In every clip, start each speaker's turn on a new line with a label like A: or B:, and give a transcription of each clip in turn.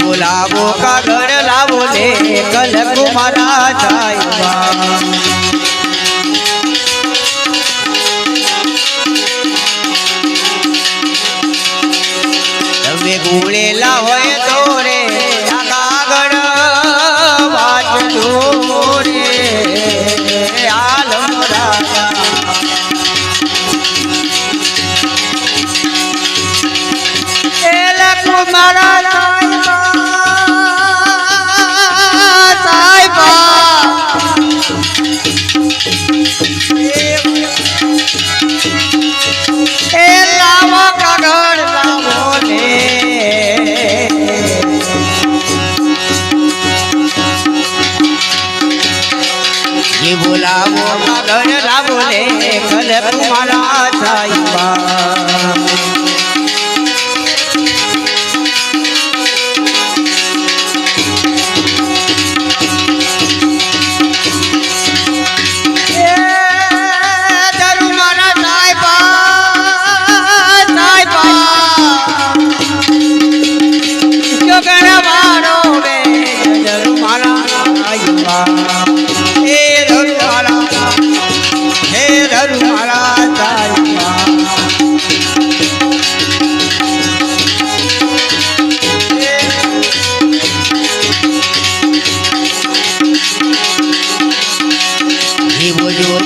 A: बोलावो का घर लावो ले कल कुमारा जायबा तमे गुड़ेला होय तो रे कागड़ वाचो रे आलम राजा एला कुमारा बोलावो मगर रावले कल कुमारा जायबा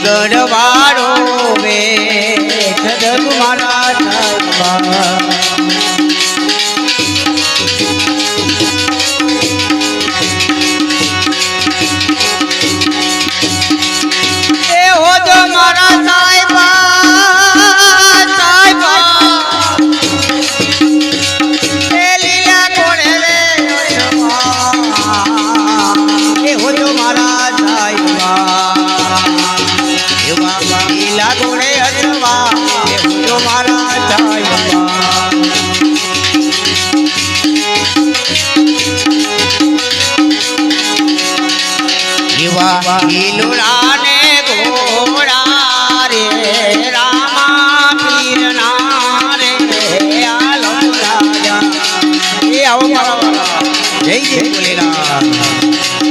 A: गढ़वाड़ो में मारा हो जो मारा साहिबा साहिबा लीला कोड़े रे हो जो मारा साहिबा लीला गोड़े अजवा जो मारा जायबा युवा लीलुराने घोड़ा रे रामा पीर नारे आलम राजा ये आओ मारा जय जय भोलेनाथ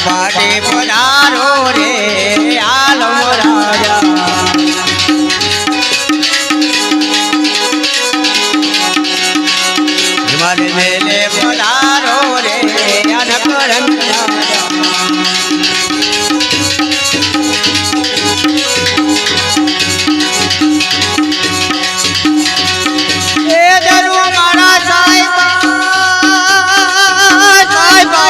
A: बाटे पधारो रे आलम राजा हिमालय मेले पधारो रे अनकरन राजा ए दरु मारा साहिबा साहिबा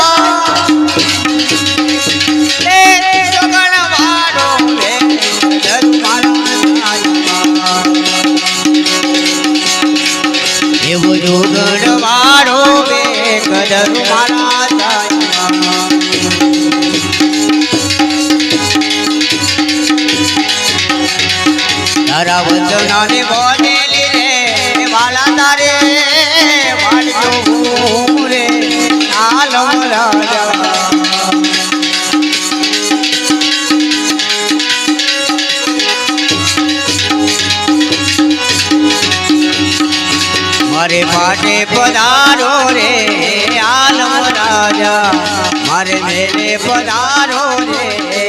A: गढ़वाड़ो में कदर मारा जायबा तारा वचना ने बोलेली रे वाला तारे वाड़ो रे आलम राजा મારે પાટે પધારો રે આલમ રાજા મારે મેલે પધારો રે